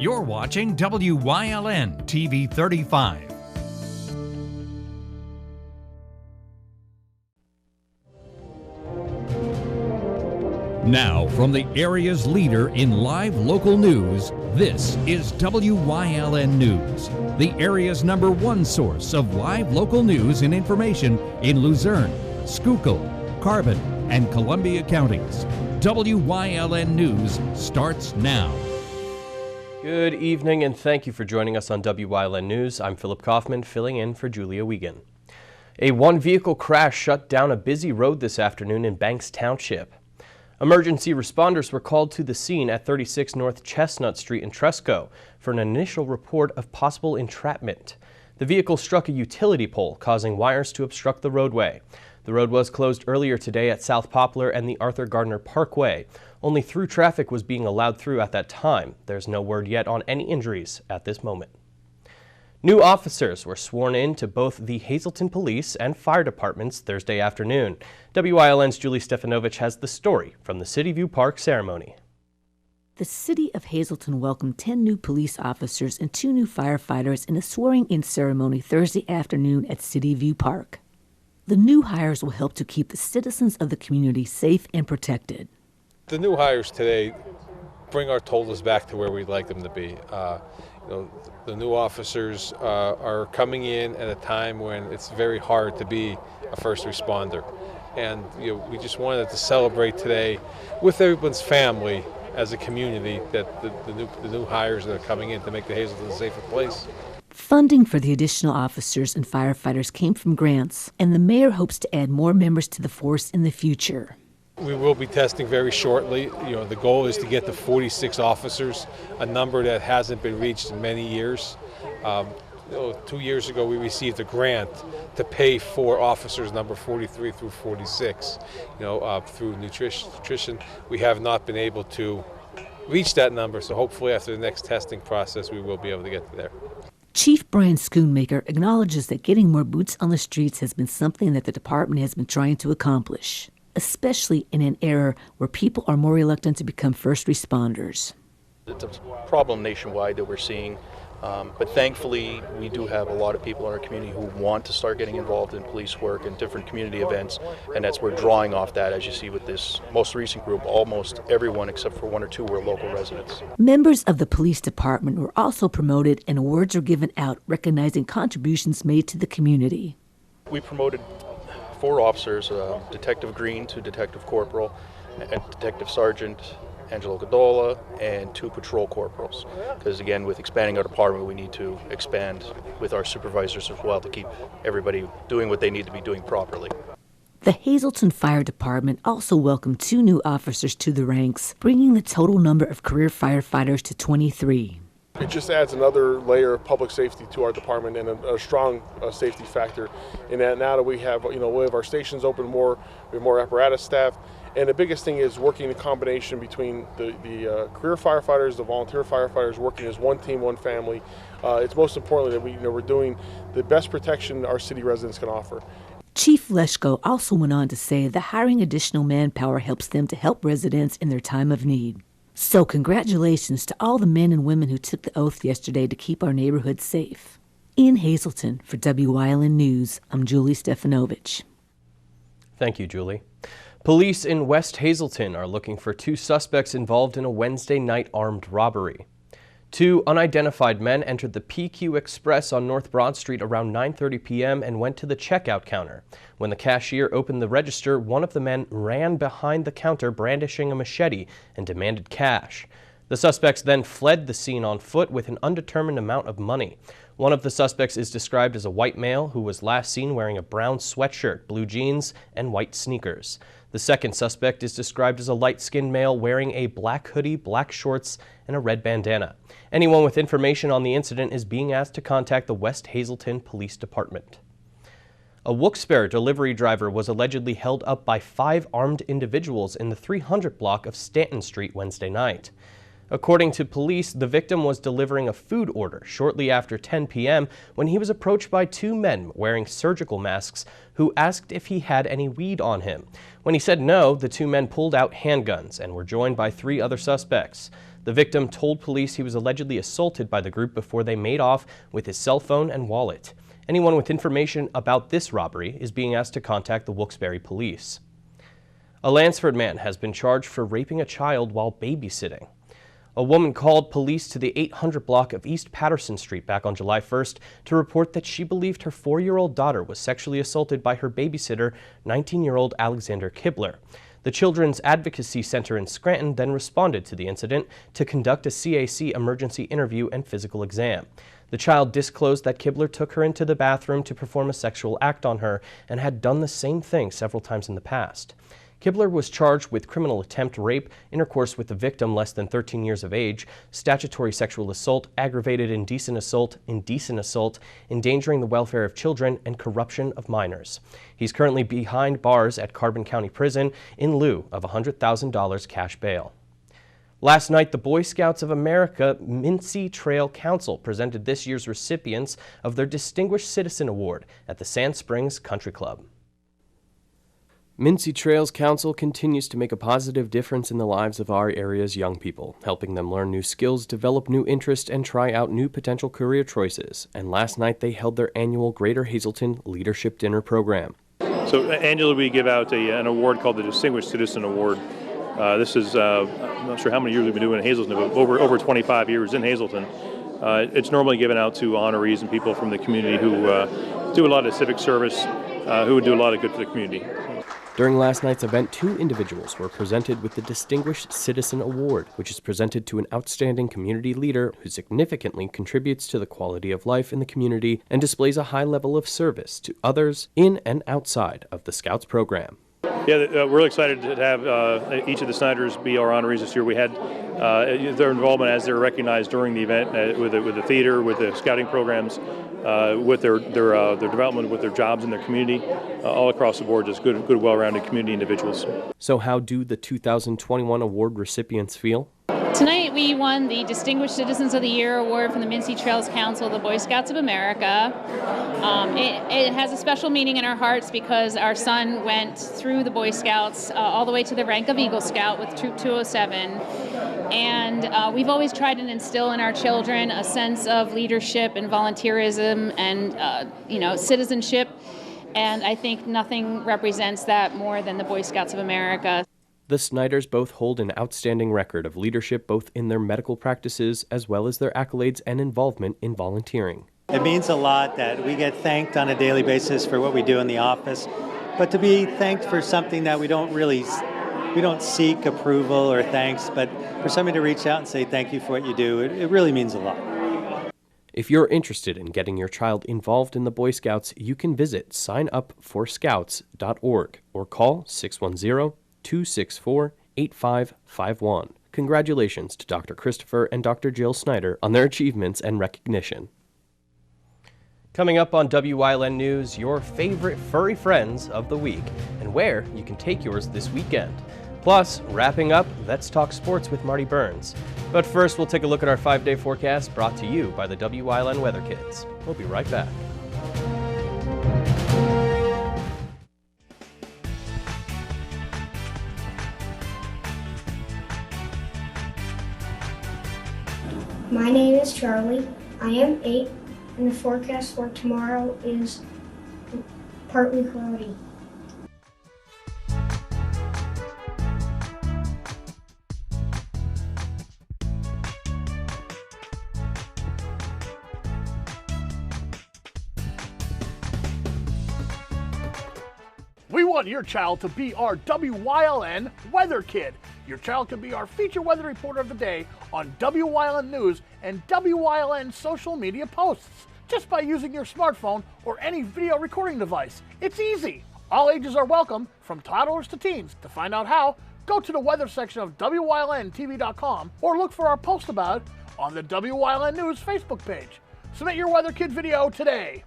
You're watching WYLN TV 35. Now, from the area's leader in live local news, this is WYLN News, the area's #1 source of live local news and information in Luzerne, Schuylkill, Carbon, and Columbia counties. WYLN News starts now. Good evening and thank you for joining us on WYLN News. I'm Philip Kaufman, filling in for Julia Wiegand. A one-vehicle crash shut down a busy road this afternoon in Banks Township. Emergency responders were called to the scene at 36 North Chestnut Street in Tresco for an initial report of possible entrapment. The vehicle struck a utility pole, causing wires to obstruct the roadway. The road was closed earlier today at South Poplar and the Arthur Gardner Parkway. Only through traffic was being allowed through at that time. There's no word yet on any injuries at this moment. New officers were sworn in to both the Hazleton Police and Fire Departments Thursday afternoon. WYLN's Julie Stefanovich has the story from the City View Park ceremony. The City of Hazleton welcomed 10 new police officers and 2 new firefighters in a swearing-in ceremony Thursday afternoon at City View Park. The new hires will help to keep the citizens of the community safe and protected. The new hires today bring our totals back to where we'd like them to be. The new officers are coming in at a time when it's very hard to be a first responder. And we just wanted to celebrate today with everyone's family as a community that the new hires that are coming in to make the Hazleton a safer place. Funding for the additional officers and firefighters came from grants, and the mayor hopes to add more members to the force in the future. We will be testing very shortly. The goal is to get to 46 officers, a number that hasn't been reached in many years. 2 years ago, we received a grant to pay for officers number 43 through 46. Through nutrition, we have not been able to reach that number, so hopefully after the next testing process, we will be able to get to there. Chief Brian Schoonmaker acknowledges that getting more boots on the streets has been something that the department has been trying to accomplish, especially in an era where people are more reluctant to become first responders. It's a problem nationwide that we're seeing, but thankfully we do have a lot of people in our community who want to start getting involved in police work and different community events, and we're drawing off that. As you see with this most recent group, almost everyone except for 1 or 2 were local residents. Members of the police department were also promoted and awards were given out recognizing contributions made to the community. We promoted 4 officers, Detective Green to Detective Corporal, and Detective Sergeant Angelo Godola, and 2 patrol corporals. Because again, with expanding our department, we need to expand with our supervisors as well to keep everybody doing what they need to be doing properly. The Hazleton Fire Department also welcomed 2 new officers to the ranks, bringing the total number of career firefighters to 23. It just adds another layer of public safety to our department and a strong safety factor in that now that we have our stations open more, we have more apparatus staff. And the biggest thing is working the combination between the career firefighters, the volunteer firefighters, working as one team, one family. It's most importantly that we're doing the best protection our city residents can offer. Chief Leschko also went on to say that hiring additional manpower helps them to help residents in their time of need. So congratulations to all the men and women who took the oath yesterday to keep our neighborhoods safe. In Hazleton, for WYLN News, I'm Julie Stefanovich. Thank you, Julie. Police in West Hazleton are looking for 2 suspects involved in a Wednesday night armed robbery. 2 unidentified men entered the PQ Express on North Broad Street around 9:30 p.m. and went to the checkout counter. When the cashier opened the register, one of the men ran behind the counter brandishing a machete and demanded cash. The suspects then fled the scene on foot with an undetermined amount of money. One of the suspects is described as a white male who was last seen wearing a brown sweatshirt, blue jeans, and white sneakers. The second suspect is described as a light-skinned male wearing a black hoodie, black shorts, and a red bandana. Anyone with information on the incident is being asked to contact the West Hazleton Police Department. A Wilkes-Barre delivery driver was allegedly held up by 5 armed individuals in the 300 block of Stanton Street Wednesday night. According to police, the victim was delivering a food order shortly after 10 p.m. when he was approached by 2 men wearing surgical masks who asked if he had any weed on him. When he said no, the 2 men pulled out handguns and were joined by 3 other suspects. The victim told police he was allegedly assaulted by the group before they made off with his cell phone and wallet. Anyone with information about this robbery is being asked to contact the Wilkes-Barre police. A Lansford man has been charged for raping a child while babysitting. A woman called police to the 800 block of East Patterson Street back on July 1st to report that she believed her 4-year-old daughter was sexually assaulted by her babysitter, 19-year-old Alexander Kibler. The Children's Advocacy Center in Scranton then responded to the incident to conduct a CAC emergency interview and physical exam. The child disclosed that Kibler took her into the bathroom to perform a sexual act on her and had done the same thing several times in the past. Kibler was charged with criminal attempt rape, intercourse with the victim less than 13 years of age, statutory sexual assault, aggravated indecent assault, endangering the welfare of children, and corruption of minors. He's currently behind bars at Carbon County Prison in lieu of $100,000 cash bail. Last night, the Boy Scouts of America Mincy Trail Council presented this year's recipients of their Distinguished Citizen Award at the Sand Springs Country Club. Mincy Trails Council continues to make a positive difference in the lives of our area's young people, helping them learn new skills, develop new interests, and try out new potential career choices. And last night they held their annual Greater Hazelton Leadership Dinner program. So annually we give out an award called the Distinguished Citizen Award. This is, I'm not sure how many years we've been doing it in Hazelton, but over 25 years in Hazelton. It's normally given out to honorees and people from the community who do a lot of civic service, who would do a lot of good for the community. During last night's event, 2 individuals were presented with the Distinguished Citizen Award, which is presented to an outstanding community leader who significantly contributes to the quality of life in the community and displays a high level of service to others in and outside of the Scouts program. Yeah, we're really excited to have each of the Snyders be our honorees this year. We had their involvement as they were recognized during the event with the theater, with the scouting programs, with their development, with their jobs in their community, all across the board, just good, well-rounded community individuals. So how do the 2021 award recipients feel? Tonight we won the Distinguished Citizens of the Year Award from the Mincy Trails Council of the Boy Scouts of America. It has a special meaning in our hearts because our son went through the Boy Scouts all the way to the rank of Eagle Scout with Troop 207. And we've always tried to instill in our children a sense of leadership and volunteerism and citizenship. And I think nothing represents that more than the Boy Scouts of America. The Snyders both hold an outstanding record of leadership both in their medical practices as well as their accolades and involvement in volunteering. It means a lot that we get thanked on a daily basis for what we do in the office, but to be thanked for something that we don't seek approval or thanks, but for somebody to reach out and say thank you for what you do, it really means a lot. If you're interested in getting your child involved in the Boy Scouts, you can visit signupforscouts.org or call 610-264-8551. Congratulations to Dr. Christopher and Dr. Jill Snyder on their achievements and recognition. Coming up on WYLN News, your favorite furry friends of the week and where you can take yours this weekend. Plus, wrapping up, let's talk sports with Marty Burns. But first, we'll take a look at our 5-day forecast brought to you by the WYLN Weather Kids. We'll be right back. My name is Charlie. I am 8, and the forecast for tomorrow is partly cloudy. We want your child to be our WYLN Weather Kid. Your child can be our feature weather reporter of the day on WYLN News and WYLN social media posts just by using your smartphone or any video recording device. It's easy. All ages are welcome, from toddlers to teens. To find out how, go to the weather section of WYLNTV.com or look for our post about it on the WYLN News Facebook page. Submit your Weather Kid video today.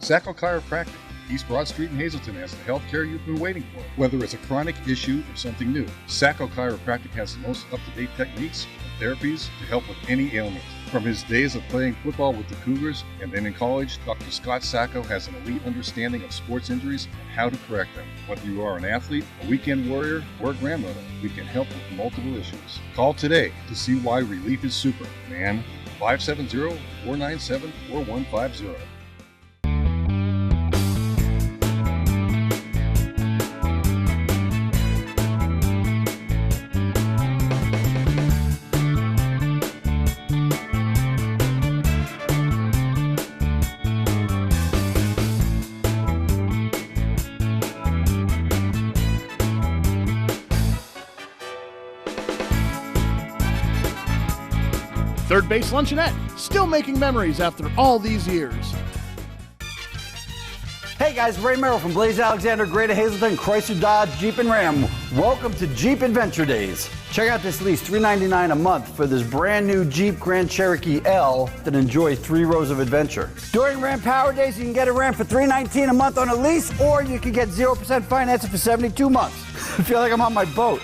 Sacco Chiropractic, East Broad Street in Hazleton has the health care you've been waiting for. Whether it's a chronic issue or something new, Sacco Chiropractic has the most up-to-date techniques and therapies to help with any ailment. From his days of playing football with the Cougars and then in college, Dr. Scott Sacco has an elite understanding of sports injuries and how to correct them. Whether you are an athlete, a weekend warrior, or a grandmother, we can help with multiple issues. Call today to see why relief is super, man. 570-497-4150. Third Base Luncheonette, still making memories after all these years. Hey guys, Ray Merrill from Blaze Alexander, Greater Hazleton, Chrysler Dodge, Jeep and Ram. Welcome to Jeep Adventure Days. Check out this lease, $399 a month for this brand new Jeep Grand Cherokee L that enjoys 3 rows of adventure. During Ram Power Days, you can get a Ram for $319 a month on a lease, or you can get 0% financing for 72 months. I feel like I'm on my boat.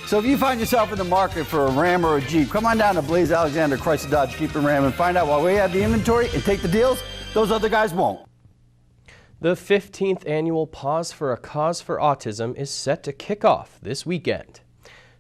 So if you find yourself in the market for a Ram or a Jeep, come on down to Blaze Alexander, Chrysler Dodge, Jeep and Ram and find out why we have the inventory and take the deals those other guys won't. The 15th annual Pause for a Cause for Autism is set to kick off this weekend.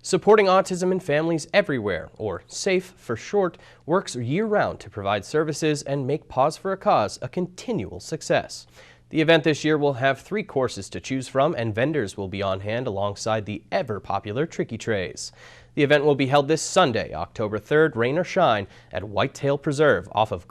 Supporting autism in families everywhere, or SAFE for short, works year-round to provide services and make Pause for a Cause a continual success. The event this year will have 3 courses to choose from, and vendors will be on hand alongside the ever-popular Tricky Trays. The event will be held this Sunday, October 3rd, rain or shine, at Whitetail Preserve off of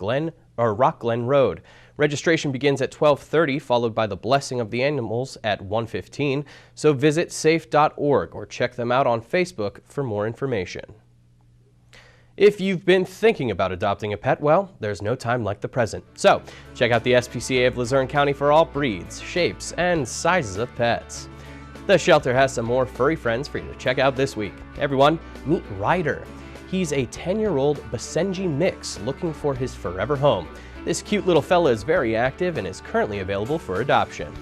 Rock Glen Road. Registration begins at 12:30, followed by the Blessing of the Animals at 1:15, so visit safe.org or check them out on Facebook for more information. If you've been thinking about adopting a pet, well, there's no time like the present. So, check out the SPCA of Luzerne County for all breeds, shapes, and sizes of pets. The shelter has some more furry friends for you to check out this week. Everyone, meet Ryder. He's a 10-year-old Basenji mix looking for his forever home. This cute little fella is very active and is currently available for adoption.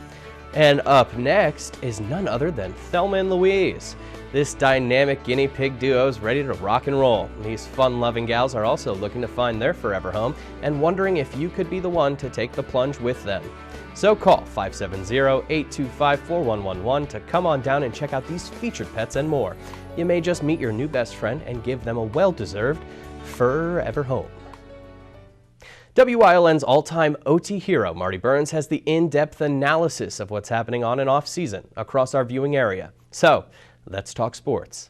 And up next is none other than Thelma and Louise. This dynamic guinea pig duo is ready to rock and roll. These fun-loving gals are also looking to find their forever home and wondering if you could be the one to take the plunge with them. So call 570-825-4111 to come on down and check out these featured pets and more. You may just meet your new best friend and give them a well-deserved forever home. WYLN's all-time OT hero, Marty Burns, has the in-depth analysis of what's happening on and off season across our viewing area. So, let's talk sports.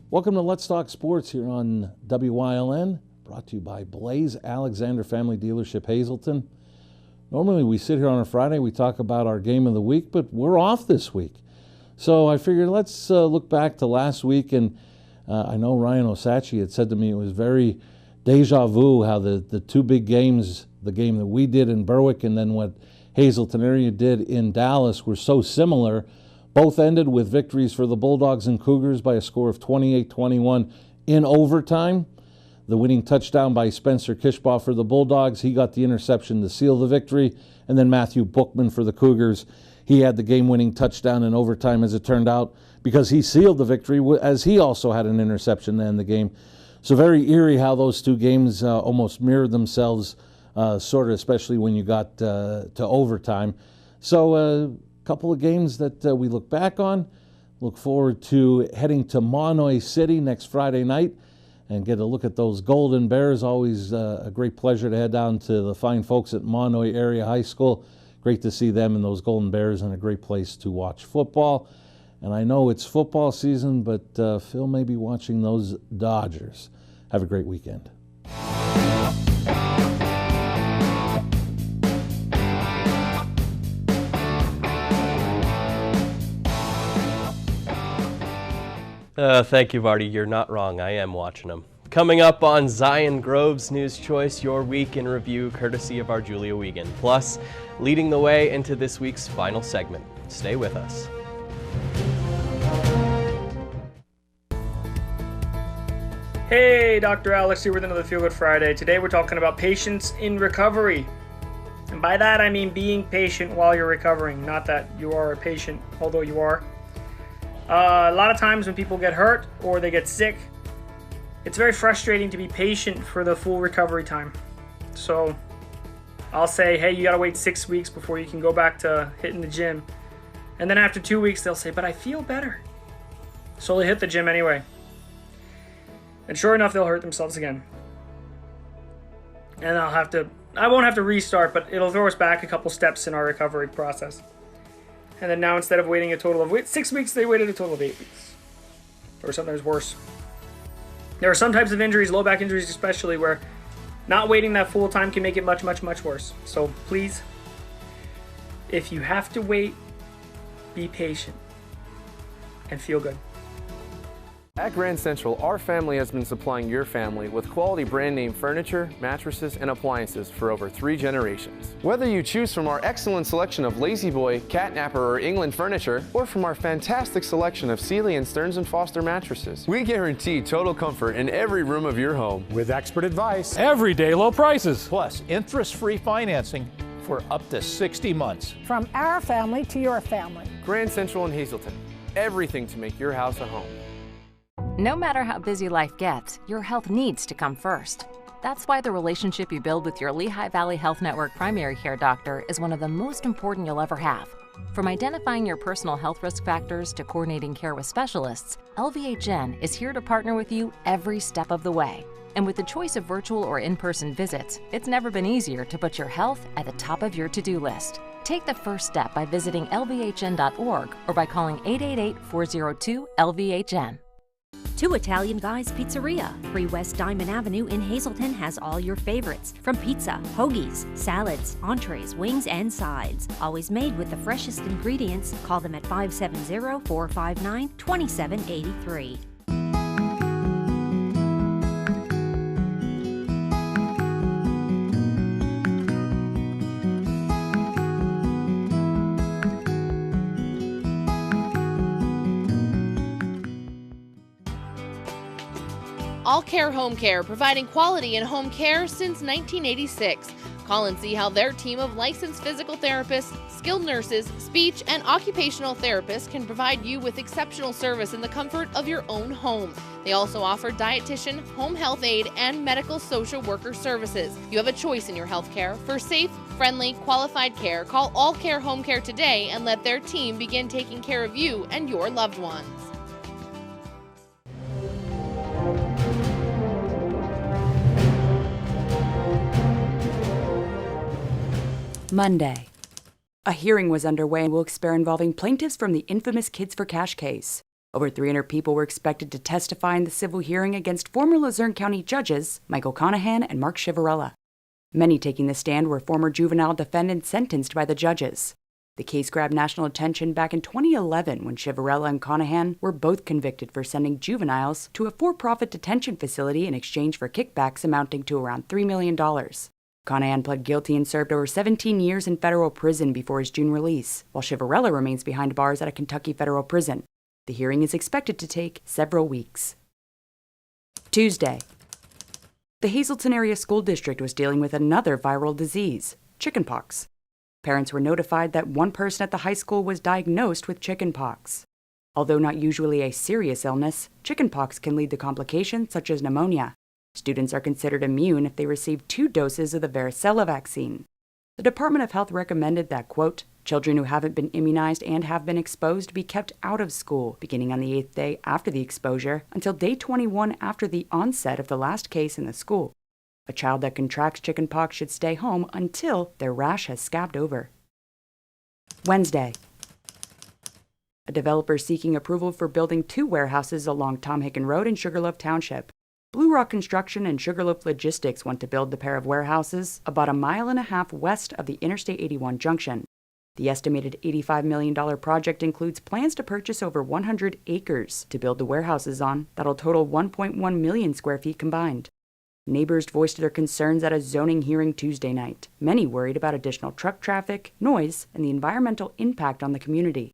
Welcome to Let's Talk Sports here on WYLN, brought to you by Blaze Alexander Family Dealership, Hazleton. Normally we sit here on a Friday, we talk about our game of the week, but we're off this week. So I figured let's look back to last week, and I know Ryan Osachi had said to me it was very deja vu how the 2 big games, the game that we did in Berwick and then what Hazleton area did in Dallas, were so similar. Both ended with victories for the Bulldogs and Cougars by a score of 28-21 in overtime. The winning touchdown by Spencer Kishbaugh for the Bulldogs. He got the interception to seal the victory. And then Matthew Bookman for the Cougars. He had the game-winning touchdown in overtime, as it turned out, because he sealed the victory, as he also had an interception to end the game. So very eerie how those 2 games almost mirrored themselves, sort of, especially when you got to overtime. So a couple of games that we look back on. Look forward to heading to Monoy City next Friday night and get a look at those Golden Bears. Always a great pleasure to head down to the fine folks at Monoy Area High School. Great to see them and those Golden Bears, and a great place to watch football. And I know it's football season, but Phil may be watching those Dodgers. Have a great weekend. Thank you, Marty. You're not wrong. I am watching them. Coming up on Zion Grove's News Choice, your week in review, courtesy of our Julia Wiegand. Plus, leading the way into this week's final segment. Stay with us. Hey, Dr. Alex here with another Feel Good Friday. Today we're talking about patience in recovery. And by that I mean being patient while you're recovering, not that you are a patient, although you are. A lot of times when people get hurt or they get sick, it's very frustrating to be patient for the full recovery time. So I'll say, hey, you gotta wait 6 weeks before you can go back to hitting the gym. And then after 2 weeks, they'll say, but I feel better. So they hit the gym anyway. And sure enough, they'll hurt themselves again. And I won't have to restart, but it'll throw us back a couple steps in our recovery process. And then now instead of waiting a total of 6 weeks, they waited a total of 8 weeks. Or sometimes worse. There are some types of injuries, low back injuries especially, where not waiting that full time can make it much, much, much worse. So please, if you have to wait, be patient and feel good. At Grand Central, our family has been supplying your family with quality brand name furniture, mattresses, and appliances for over 3 generations. Whether you choose from our excellent selection of Lazy Boy, Catnapper, or England furniture, or from our fantastic selection of Sealy and Stearns & Foster mattresses, we guarantee total comfort in every room of your home. With expert advice, Everyday low prices. plus interest-free financing for up to 60 months. From our family to your family. Grand Central in Hazleton. Everything to make your house a home. No matter how busy life gets, your health needs to come first. That's why the relationship you build with your Lehigh Valley Health Network primary care doctor is one of the most important you'll ever have. From identifying your personal health risk factors to coordinating care with specialists, LVHN is here to partner with you every step of the way. And with the choice of virtual or in-person visits, it's never been easier to put your health at the top of your to-do list. Take the first step by visiting lvhn.org or by calling 888-402-LVHN. Two Italian Guys Pizzeria, 3 West Diamond Avenue in Hazleton has all your favorites, from pizza, hoagies, salads, entrees, wings, and sides. Always made with the freshest ingredients. Call them at 570-459-2783. All Care Home Care, providing quality in home care since 1986. Call and see how their team of licensed physical therapists, skilled nurses, speech, and occupational therapists can provide you with exceptional service in the comfort of your own home. They also offer dietitian, home health aide, and medical social worker services. You have a choice in your health care. For safe, friendly, qualified care, call All Care Home Care today and let their team begin taking care of you and your loved ones. Monday. A hearing was underway in Wilkes-Barre involving plaintiffs from the infamous Kids for Cash case. Over 300 people were expected to testify in the civil hearing against former Luzerne County judges Michael Conahan and Mark Chivarella. Many taking the stand were former juvenile defendants sentenced by the judges. The case grabbed national attention back in 2011 when Chivarella and Conahan were both convicted for sending juveniles to a for-profit detention facility in exchange for kickbacks amounting to around $3 million. Conahan pled guilty and served over 17 years in federal prison before his June release, while Chivarella remains behind bars at a Kentucky federal prison. The hearing is expected to take several weeks. Tuesday. The Hazleton Area School District was dealing with another viral disease, chickenpox. Parents were notified that one person at the high school was diagnosed with chickenpox. Although not usually a serious illness, chickenpox can lead to complications such as pneumonia. Students are considered immune if they receive 2 doses of the varicella vaccine. The Department of Health recommended that, quote, children who haven't been immunized and have been exposed be kept out of school beginning on the 8th day after the exposure until day 21 after the onset of the last case in the school. A child that contracts chickenpox should stay home until their rash has scabbed over. Wednesday. A developer seeking approval for building 2 warehouses along Tom Hicken Road in Sugarloaf Township. Blue Rock Construction and Sugarloaf Logistics want to build the pair of warehouses about 1.5 miles west of the Interstate 81 junction. The estimated $85 million project includes plans to purchase over 100 acres to build the warehouses on that'll total 1.1 million square feet combined. Neighbors voiced their concerns at a zoning hearing Tuesday night, many worried about additional truck traffic, noise, and the environmental impact on the community.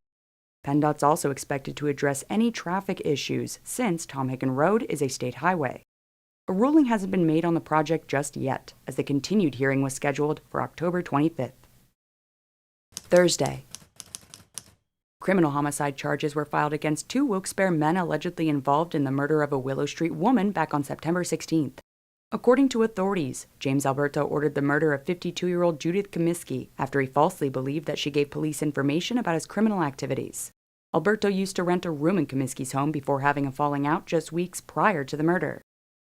PennDOT's also expected to address any traffic issues since Tom Hicken Road is a state highway. A ruling hasn't been made on the project just yet, as the continued hearing was scheduled for October 25th. Thursday. Criminal homicide charges were filed against 2 Wilkes-Barre men allegedly involved in the murder of a Willow Street woman back on September 16th. According to authorities, James Alberto ordered the murder of 52-year-old Judith Comiskey after he falsely believed that she gave police information about his criminal activities. Alberto used to rent a room in Comiskey's home before having a falling out just weeks prior to the murder.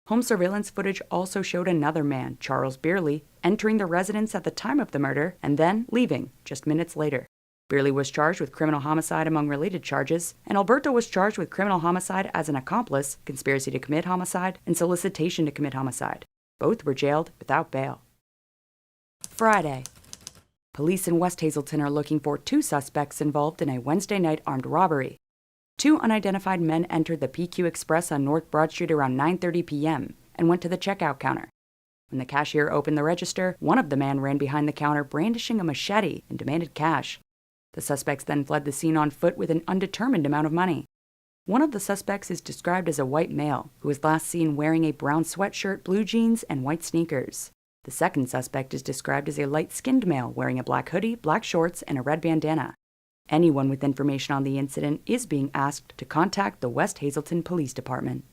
Home surveillance footage also showed another man, Charles Beerley, entering the residence at the time of the murder and then leaving just minutes later. Beerley was charged with criminal homicide among related charges, and Alberto was charged with criminal homicide as an accomplice, conspiracy to commit homicide, and solicitation to commit homicide. Both were jailed without bail. Friday. Police in West Hazleton are looking for 2 suspects involved in a Wednesday night armed robbery. 2 unidentified men entered the PQ Express on North Broad Street around 9:30 p.m. and went to the checkout counter. When the cashier opened the register, one of the men ran behind the counter brandishing a machete and demanded cash. The suspects then fled the scene on foot with an undetermined amount of money. One of the suspects is described as a white male who was last seen wearing a brown sweatshirt, blue jeans, and white sneakers. The second suspect is described as a light-skinned male wearing a black hoodie, black shorts, and a red bandana. Anyone with information on the incident is being asked to contact the West Hazleton Police Department.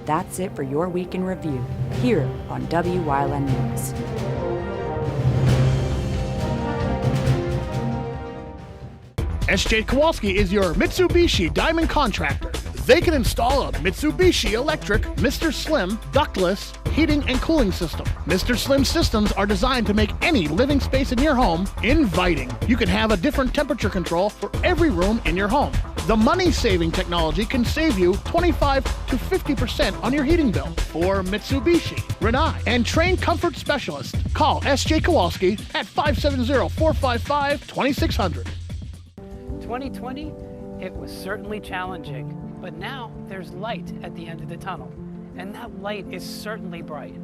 That's it for your week in review, here on WYLN News. SJ Kowalski is your Mitsubishi Diamond Contractor. They can install a Mitsubishi electric Mr. Slim ductless heating and cooling system. Mr. Slim systems are designed to make any living space in your home inviting. You can have a different temperature control for every room in your home. The money-saving technology can save you 25 to 50% on your heating bill. For Mitsubishi, Renai, and trained comfort specialists, call SJ Kowalski at 570-455-2600. 2020, it was certainly challenging, but now there's light at the end of the tunnel, and that light is certainly bright.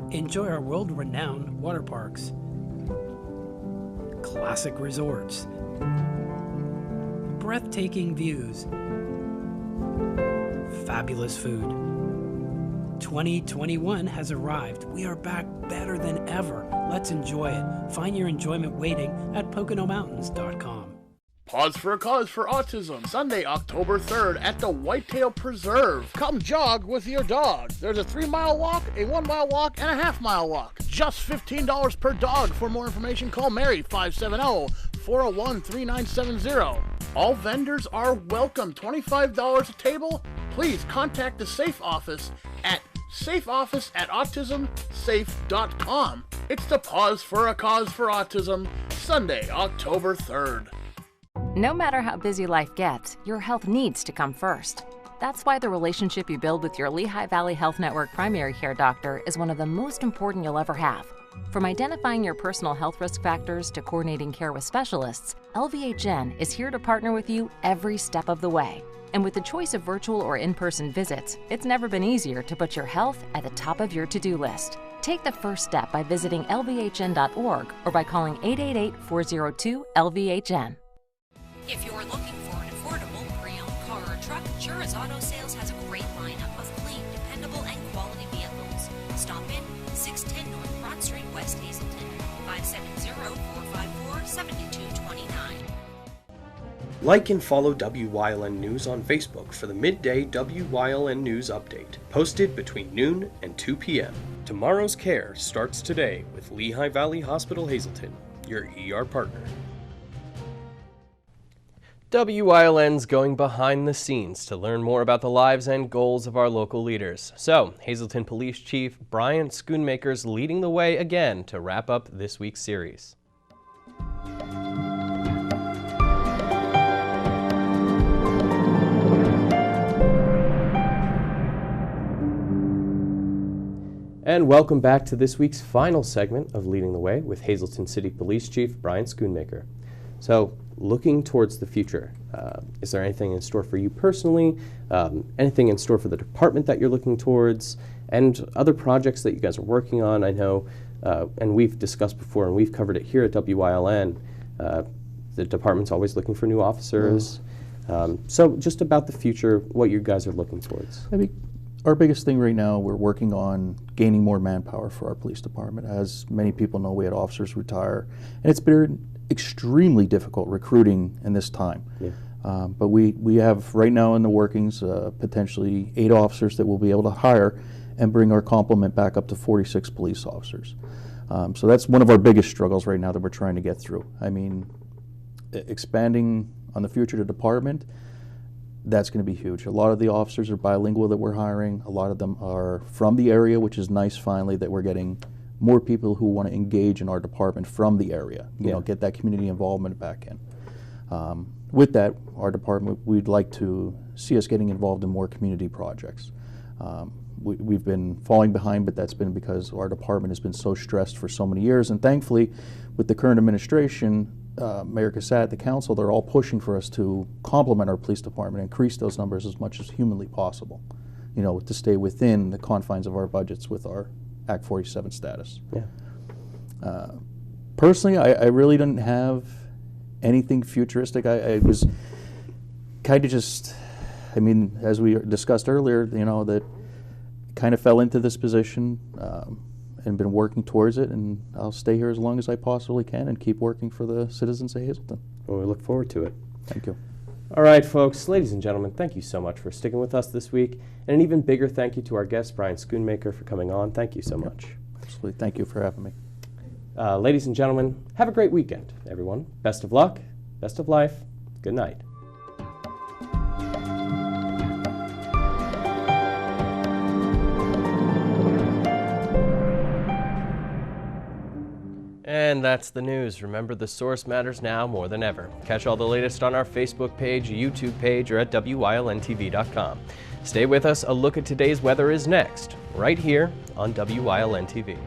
Enjoy our world-renowned water parks, classic resorts, breathtaking views, fabulous food. 2021 has arrived. We are back better than ever. Let's enjoy it. Find your enjoyment waiting at PoconoMountains.com. Pause for a Cause for Autism, Sunday, October 3rd at the Whitetail Preserve. Come jog with your dog. There's a 3-mile walk, a 1-mile walk, and a half-mile walk. Just $15 per dog. For more information, call Mary 570-401-3970. All vendors are welcome. $25 a table. Please contact the Safe Office at safeoffice@autismsafe.com. It's the Pause for a Cause for Autism, Sunday, October 3rd. No matter how busy life gets, your health needs to come first. That's why the relationship you build with your Lehigh Valley Health Network primary care doctor is one of the most important you'll ever have. From identifying your personal health risk factors to coordinating care with specialists, LVHN is here to partner with you every step of the way. And with the choice of virtual or in-person visits, it's never been easier to put your health at the top of your to-do list. Take the first step by visiting lvhn.org or by calling 888-402-LVHN. If you're looking for an affordable pre-owned car or truck, Jura's Auto Sales has a great lineup of clean, dependable, and quality vehicles. Stop in 610 North Broad Street, West Hazleton, 570-454-7229. Like and follow WYLN News on Facebook for the midday WYLN News update, posted between noon and 2 p.m. Tomorrow's care starts today with Lehigh Valley Hospital Hazleton, your ER partner. WYLN's going behind the scenes to learn more about the lives and goals of our local leaders. So, Hazleton Police Chief Brian Schoonmaker's leading the way again to wrap up this week's series. And welcome back to this week's final segment of Leading the Way with Hazleton City Police Chief Brian Schoonmaker. So, looking towards the future, is there anything in store for you personally, anything in store for the department that you're looking towards, and other projects that you guys are working on? I know, and we've discussed before, and we've covered it here at WYLN, the department's always looking for new officers. So just about the future, what you guys are looking towards. I think our biggest thing right now, we're working on gaining more manpower for our police department. As many people know, we had officers retire, and it's been extremely difficult recruiting in this time. Yeah. But we have right now in the workings potentially 8 officers that we'll be able to hire and bring our complement back up to 46 police officers. So that's one of our biggest struggles right now that we're trying to get through. I mean, expanding on the future of the department, that's going to be huge. A lot of the officers are bilingual that we're hiring. A lot of them are from the area, which is nice finally that we're getting more people who want to engage in our department from the area, you know, get that community involvement back in. With that, our department, we'd like to see us getting involved in more community projects. We've been falling behind, but that's been because our department has been so stressed for so many years, and thankfully, with the current administration, Mayor Cassatt, the council, they're all pushing for us to complement our police department, increase those numbers as much as humanly possible, you know, to stay within the confines of our budgets with our Act 47 status. Yeah. Personally, I really didn't have anything futuristic. I was kind of just, I mean, as we discussed earlier, you know, that kind of fell into this position and been working towards it, and I'll stay here as long as I possibly can and keep working for the citizens of Hazleton. Well, we look forward to it. Thank you. All right, folks, ladies and gentlemen, thank you so much for sticking with us this week. And an even bigger thank you to our guest, Brian Schoonmaker, for coming on. Thank you so much. Absolutely. Thank you for having me. Ladies and gentlemen, have a great weekend, everyone. Best of luck, best of life. Good night. And that's the news. Remember, the source matters now more than ever. Catch all the latest on our Facebook page, YouTube page, or at WYLNTV.com. Stay with us. A look at today's weather is next, right here on WYLN TV.